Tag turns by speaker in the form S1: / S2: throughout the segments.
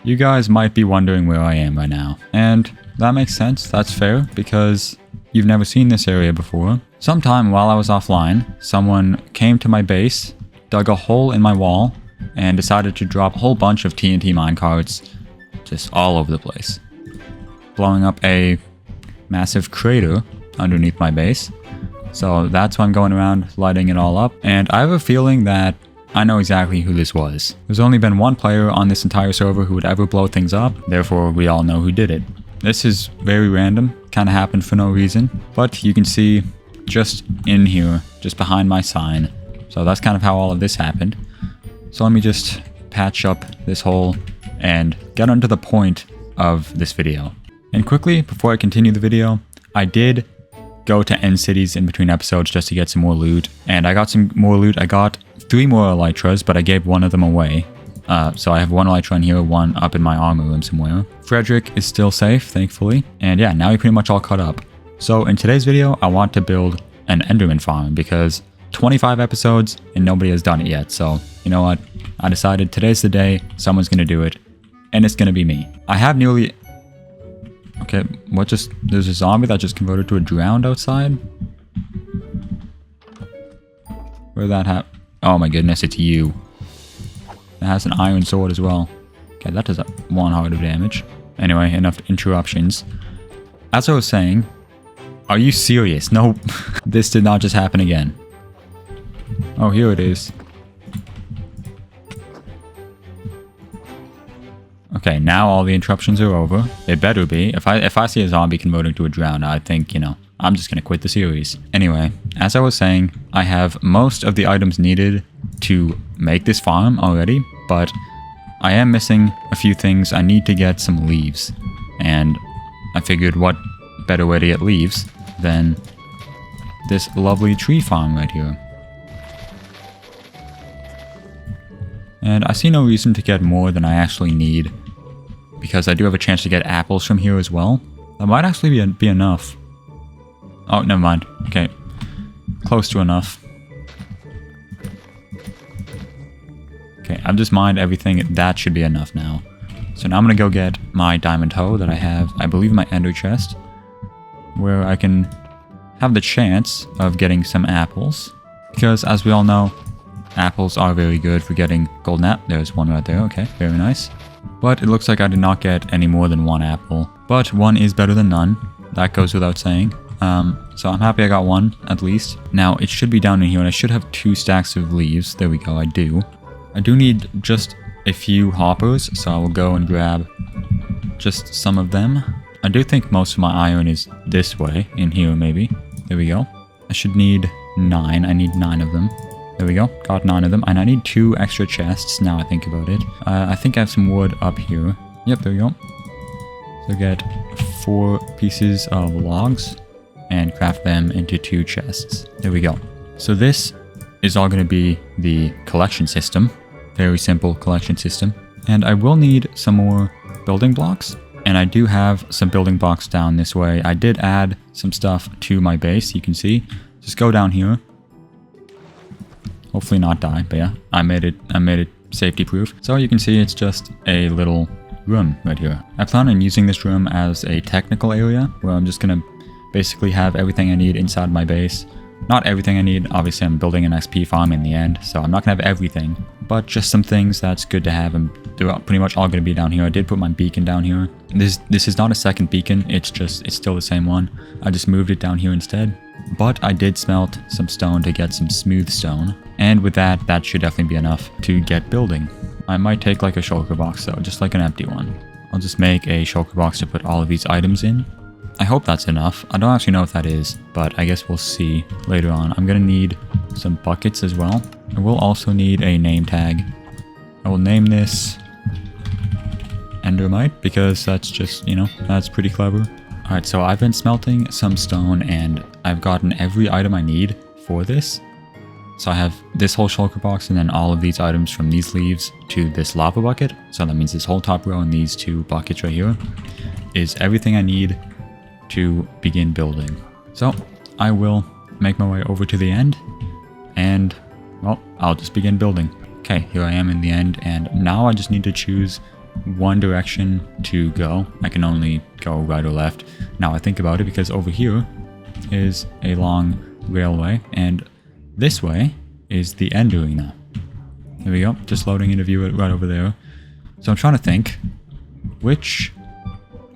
S1: You guys might be wondering where I am right now, and that makes sense, that's fair, because you've never seen this area before. Sometime while I was offline, someone came to my base, dug a hole in my wall, and decided to drop a whole bunch of TNT minecarts just all over the place, blowing up a massive crater underneath my base. So that's why I'm going around lighting it all up, and I have a feeling that I know exactly who this was. There's only been one player on this entire server who would ever blow things up, therefore we all know who did it. This is very random, kind of happened for no reason, but you can see just in here, just behind my sign. So that's kind of how all of this happened. So let me just patch up this hole and get onto the point of this video. And quickly, before I continue the video, I did go to end cities in between episodes just to get some more loot, and I got some more loot. I got 3 more elytras, but I gave one of them away. So I have 1 elytra in here, 1 up in my armor room somewhere. Frederick is still safe, thankfully. And yeah, now we're pretty much all caught up. So in today's video, I want to build an Enderman farm because 25 episodes and nobody has done it yet. So you know what? I decided today's the day, someone's gonna do it, and it's gonna be me. I have nearly... Okay, what just... There's a zombie that just converted to a drowned outside? Where'd that happen? Oh my goodness, it's you. It has an iron sword as well. Okay, that does 1 heart of damage. Anyway, enough interruptions. As I was saying, are you serious? Nope. This did not just happen again. Oh, here it is. Okay, now all the interruptions are over. It better be. If I see a zombie converting to a drown, I think, you know, I'm just gonna quit the series. Anyway, as I was saying, I have most of the items needed to make this farm already, but I am missing a few things. I need to get some leaves, and I figured what better way to get leaves than this lovely tree farm right here. And I see no reason to get more than I actually need, because I do have a chance to get apples from here as well. That might actually be enough. Oh, never mind. Okay. Close to enough. Okay, I've just mined everything. That should be enough now. So now I'm gonna go get my diamond hoe that I have, I believe, in my ender chest, where I can have the chance of getting some apples. Because, as we all know, apples are very good for getting golden apple. There's one right there. Okay, very nice. But it looks like I did not get any more than 1 apple. But 1 is better than none. That goes without saying. So I'm happy I got 1, at least. Now, it should be down in here, and I should have 2 stacks of leaves. There we go, I do. I do need just a few hoppers, so I will go and grab just some of them. I do think most of my iron is this way, in here maybe. There we go. I should need 9. I need 9 of them. There we go, got 9 of them. And I need 2 extra chests, now I think about it. I think I have some wood up here. Yep, there we go. So get 4 pieces of logs and craft them into 2 chests. There we go. So this is all going to be the collection system. Very simple collection system. And I will need some more building blocks. And I do have some building blocks down this way. I did add some stuff to my base, you can see. Just go down here. Hopefully not die, but yeah, I made it safety proof. So you can see it's just a little room right here. I plan on using this room as a technical area where I'm just gonna basically have everything I need inside my base. Not everything I need, obviously I'm building an XP farm in the end, so I'm not gonna have everything, but just some things that's good to have, and they're pretty much all gonna be down here. I did put my beacon down here. This is not a second beacon, it's still the same one. I just moved it down here instead. But I did smelt some stone to get some smooth stone, and with that, that should definitely be enough to get building. I might take like a shulker box though, just like an empty one. I'll just make a shulker box to put all of these items in. I hope that's enough. I don't actually know if that is, but I guess we'll see later on. I'm gonna need some buckets as well. I will also need a name tag. I will name this Endermite because that's just, you know, that's pretty clever. Alright, so I've been smelting some stone and I've gotten every item I need for this. So I have this whole shulker box and then all of these items from these leaves to this lava bucket. So that means this whole top row and these 2 buckets right here is everything I need to begin building. So I will make my way over to the end and, well, I'll just begin building. Okay, here I am in the end, and now I just need to choose one direction to go. I can only go right or left. Now I think about it, because over here is a long railway, and this way is the end arena. There we go, just loading into view right over there. So I'm trying to think which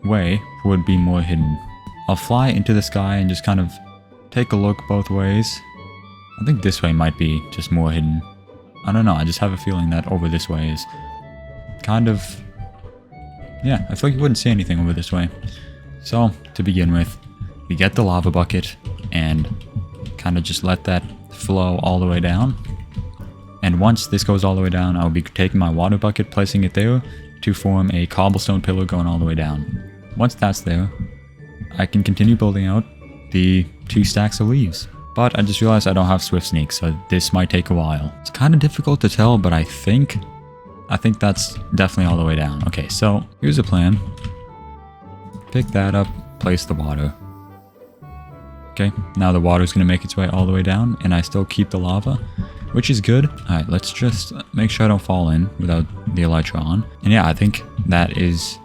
S1: way would be more hidden. I'll fly into the sky and just kind of take a look both ways. I think this way might be just more hidden. I don't know, I just have a feeling that over this way is kind of... yeah, I feel like you wouldn't see anything over this way. So, to begin with, we get the lava bucket and kind of just let that flow all the way down. And once this goes all the way down, I'll be taking my water bucket, placing it there to form a cobblestone pillar going all the way down. Once that's there, I can continue building out the 2 stacks of leaves. But I just realized I don't have Swift Sneak, so this might take a while. It's kind of difficult to tell, but I think that's definitely all the way down. Okay, so here's a plan. Pick that up, place the water. Okay, now the water's going to make its way all the way down, and I still keep the lava, which is good. Alright, let's just make sure I don't fall in without the elytra on. And yeah, I think that is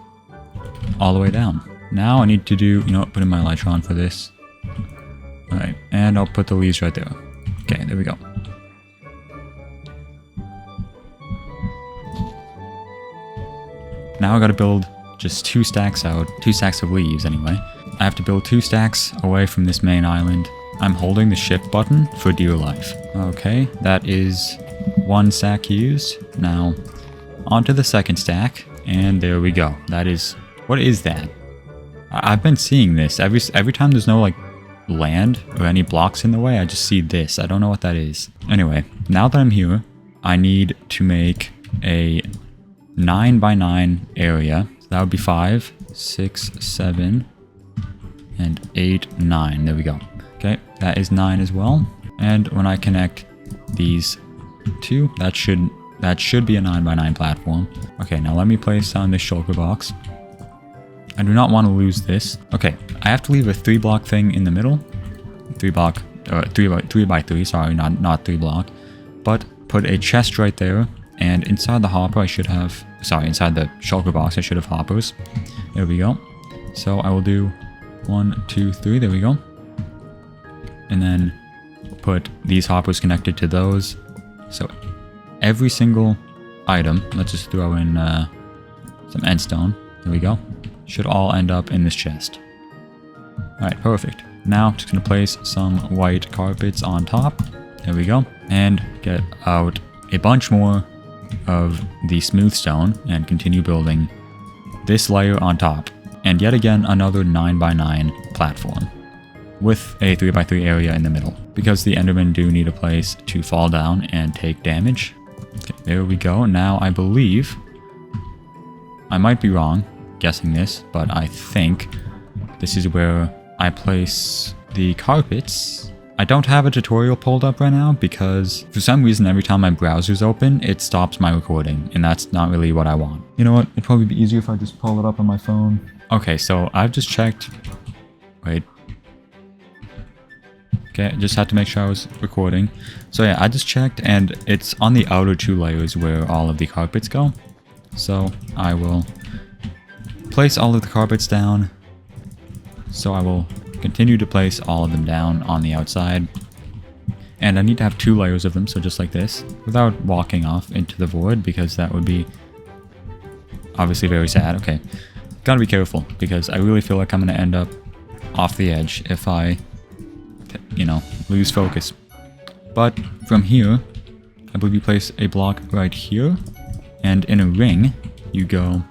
S1: all the way down. Now I need to do, put in my elytra on for this. Alright, and I'll put the leaves right there. Okay, there we go. Now I gotta build just 2 stacks out, 2 stacks of leaves anyway. I have to build 2 stacks away from this main island. I'm holding the shift button for dear life. Okay, that is 1 stack used. Now, onto the second stack, and there we go. That is, what is that? I've been seeing this every time there's no like land or any blocks in the way. I just see this. I don't know what that is. Anyway, now that I'm here, I need to make a 9 by 9 area. So that would be 5, 6, 7, and 8, 9. There we go. Okay, that is 9 as well. And when I connect these 2, that should be a 9 by 9 platform. Okay, now let me place down this shulker box. I do not want to lose this. Okay, I have to leave a 3 block thing in the middle. 3 by 3, sorry, not 3 block. But put a chest right there. And inside the hopper I should have, inside the shulker box I should have hoppers. There we go. So I will do 1, 2, 3, there we go. And then put these hoppers connected to those. So every single item, let's just throw in some endstone. There we go. Should all end up in this chest. Alright, perfect. Now I'm just going to place some white carpets on top. There we go. And get out a bunch more of the smooth stone and continue building this layer on top. And yet again, another 9 by 9 platform with a 3 by 3 area in the middle, because the Endermen do need a place to fall down and take damage. Okay, there we go. Now I believe, I might be wrong guessing this, but I think this is where I place the carpets. I don't have a tutorial pulled up right now because for some reason every time my browser's open, it stops my recording, and that's not really what I want. You know what? It'd probably be easier if I just pull it up on my phone. Okay, so I've just checked. Wait. Okay, I just had to make sure I was recording. So yeah, I just checked, and it's on the outer 2 layers where all of the carpets go. So I will place all of the carpets down. So I will continue to place all of them down on the outside. And I need to have 2 layers of them, so just like this, without walking off into the void, because that would be obviously very sad. Okay, gotta be careful, because I really feel like I'm gonna end up off the edge if I, lose focus. But from here, I believe you place a block right here, and in a ring, you go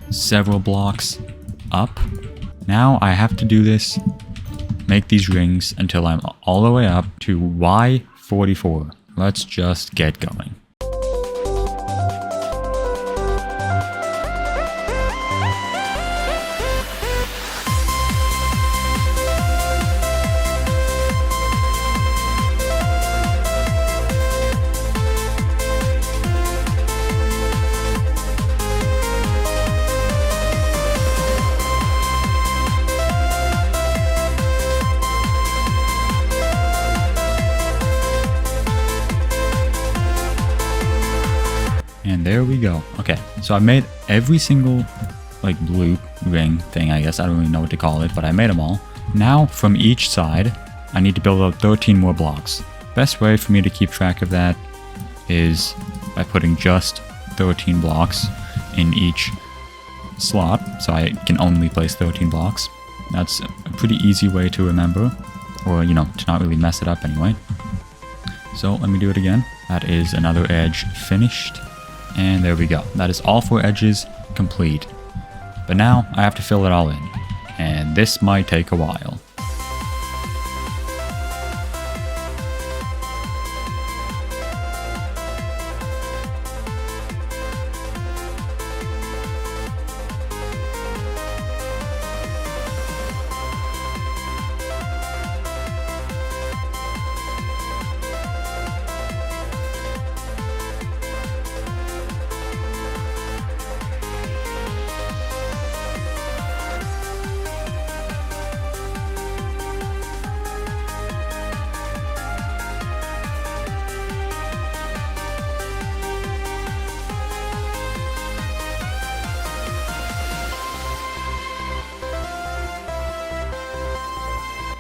S1: several blocks up. Now I have to do this, make these rings until I'm all the way up to Y44. Let's just get going. And there we go. Okay, so I made every single like blue ring thing, I guess. I don't really know what to call it, but I made them all. Now from each side, I need to build out 13 more blocks. Best way for me to keep track of that is by putting just 13 blocks in each slot, so I can only place 13 blocks. That's a pretty easy way to remember, or you know, to not really mess it up anyway. So let me do it again. That is another edge finished, and there we go. That is all 4 edges complete. But now I have to fill it all in, and this might take a while.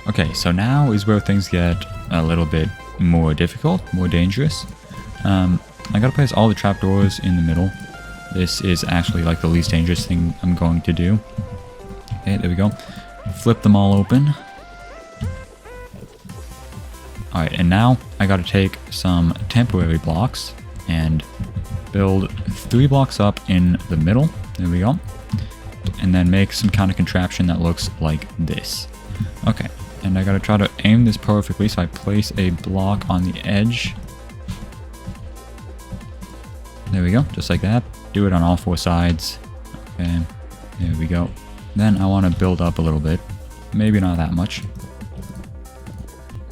S1: Okay, so now is where things get a little bit more difficult, more dangerous. I gotta place all the trapdoors in the middle. This is actually like the least dangerous thing I'm going to do. Okay, there we go. Flip them all open. Alright, and now I gotta take some temporary blocks and build 3 blocks up in the middle. There we go. And then make some kind of contraption that looks like this. Okay. And I gotta try to aim this perfectly, so I place a block on the edge. There we go, just like that. Do it on all 4 sides. Okay, there we go. Then I want to build up a little bit. Maybe not that much.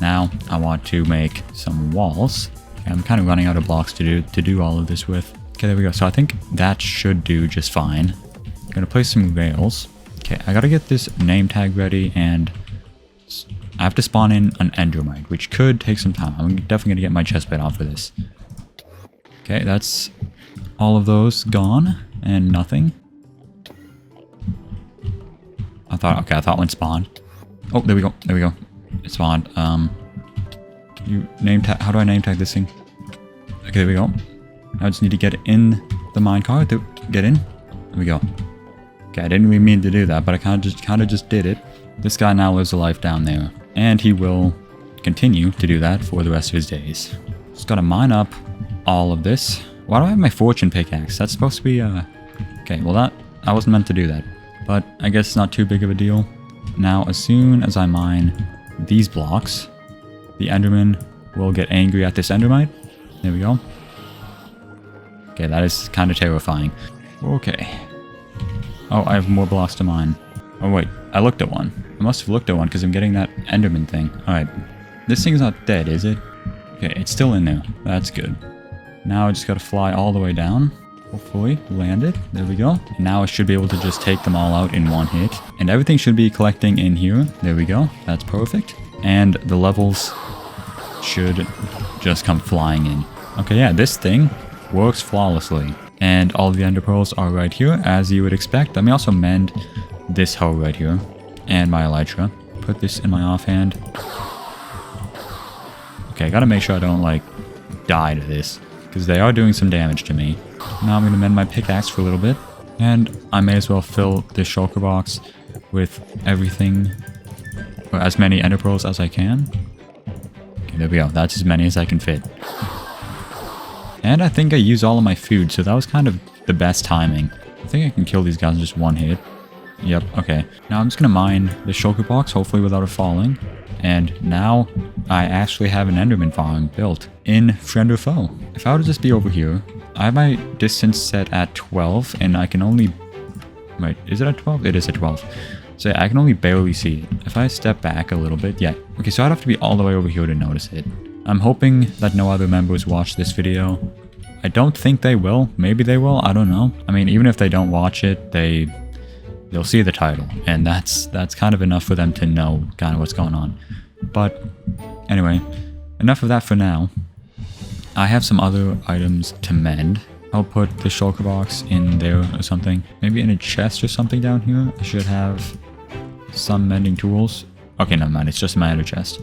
S1: Now I want to make some walls. Okay, I'm kind of running out of blocks to do all of this with. Okay, there we go. So I think that should do just fine. I'm gonna place some rails. Okay, I gotta get this name tag ready, and I have to spawn in an enderman, which could take some time. I'm definitely going to get my chestplate off for this. Okay, that's all of those gone, and nothing. I thought one spawned. Oh, there we go, it spawned. You name tag, how do I name tag this thing? Okay, there we go. Now I just need to get in the minecart, get in. There we go. Okay, I didn't really mean to do that, but I kind of just did it. This guy now lives a life down there, and he will continue to do that for the rest of his days. Just gotta mine up all of this. Why do I have my fortune pickaxe? That's supposed to be, okay, well I wasn't meant to do that, but I guess it's not too big of a deal. Now, as soon as I mine these blocks, the enderman will get angry at this endermite. There we go. Okay, that is kind of terrifying. Okay. Oh, I have more blocks to mine. Oh wait, I looked at one. I must have looked at one because I'm getting that enderman thing. Alright, this thing's not dead, is it? Okay, it's still in there. That's good. Now I just gotta fly all the way down. Hopefully, land it. There we go. Now I should be able to just take them all out in one hit. And everything should be collecting in here. There we go. That's perfect. And the levels should just come flying in. Okay, yeah, this thing works flawlessly. And all the ender pearls are right here, as you would expect. Let me also mend this hoe right here, and my elytra. Put this in my offhand. Okay, I gotta make sure I don't, like, die to this, because they are doing some damage to me. Now I'm gonna mend my pickaxe for a little bit, and I may as well fill this shulker box with everything, or as many ender pearls as I can. Okay, there we go. That's as many as I can fit. And I think I used all of my food, so that was kind of the best timing. I think I can kill these guys in just one hit. Yep, okay. Now I'm just gonna mine the shulker box, hopefully without it falling. And now I actually have an enderman farm built in Friend or Foe. If I were to just be over here, I have my distance set at 12, and I can only... Wait, is it at 12? It is at 12. So yeah, I can only barely see it. If I step back a little bit, yeah. Okay, so I'd have to be all the way over here to notice it. I'm hoping that no other members watch this video. I don't think they will. Maybe they will, I don't know. I mean, even if they don't watch it, they'll see the title, and that's kind of enough for them to know kind of what's going on. But anyway, enough of that for now. I have some other items to mend. I'll put the shulker box in there or something. Maybe in a chest or something down here. I should have some mending tools. Okay, never mind. It's just my ender chest.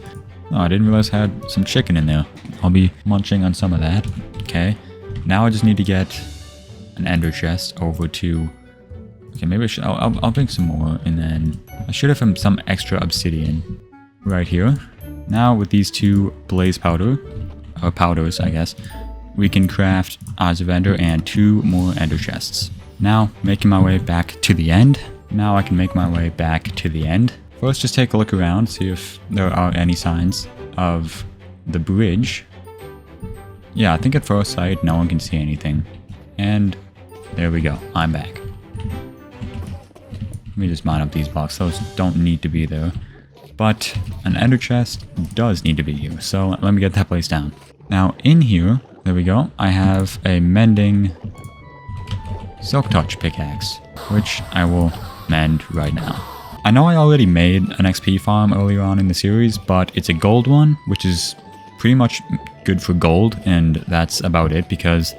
S1: Oh, I didn't realize I had some chicken in there. I'll be munching on some of that. Okay. Now I just need to get an ender chest over to... Okay, maybe I should... I'll bring some more, and then I should have some extra obsidian right here. Now with these two blaze powder, or powders, I guess, we can craft Eyes of Ender and 2 more ender chests. Now, making my way back to the end. Now I can make my way back to the end. First, just take a look around, see if there are any signs of the bridge. Yeah, I think at first sight, no one can see anything. And there we go, I'm back. Let me just mine up these blocks, those don't need to be there. But an ender chest does need to be here, so let me get that place down. Now in here, there we go, I have a mending silk touch pickaxe, which I will mend right now. I know I already made an XP farm earlier on in the series, but it's a gold one, which is pretty much good for gold, and that's about it, because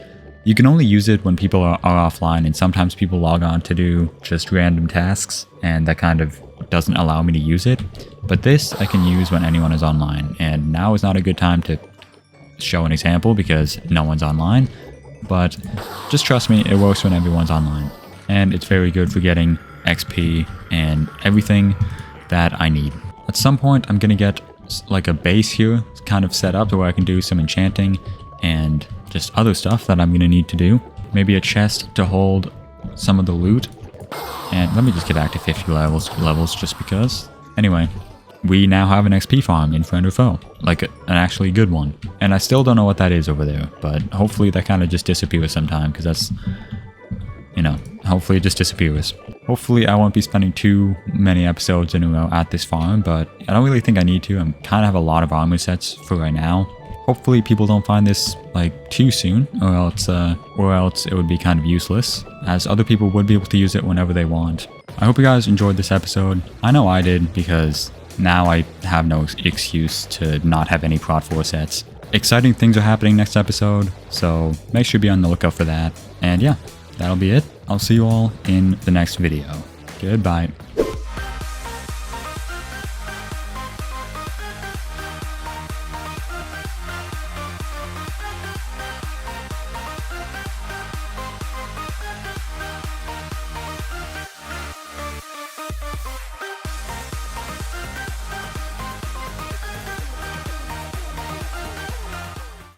S1: you can only use it when people are offline, and sometimes people log on to do just random tasks, and that kind of doesn't allow me to use it. But this I can use when anyone is online, and now is not a good time to show an example because no one's online, but just trust me, it works when everyone's online, and it's very good for getting XP and everything that I need. At some point I'm gonna get like a base here kind of set up to where I can do some enchanting and just other stuff that I'm gonna need to do. Maybe a chest to hold some of the loot. And let me just get back to 50 levels just because. Anyway, we now have an XP farm in Friend or Foe, like an actually good one. And I still don't know what that is over there, but hopefully that kind of just disappears sometime, because that's, you know, hopefully it just disappears. Hopefully I won't be spending too many episodes in a row at this farm, but I don't really think I need to. I kind of have a lot of armor sets for right now. Hopefully people don't find this like too soon, or else it would be kind of useless, as other people would be able to use it whenever they want. I hope you guys enjoyed this episode. I know I did, because now I have no excuse to not have any Prot 4 sets. Exciting things are happening next episode, so make sure to be on the lookout for that. And yeah, that'll be it. I'll see you all in the next video. Goodbye.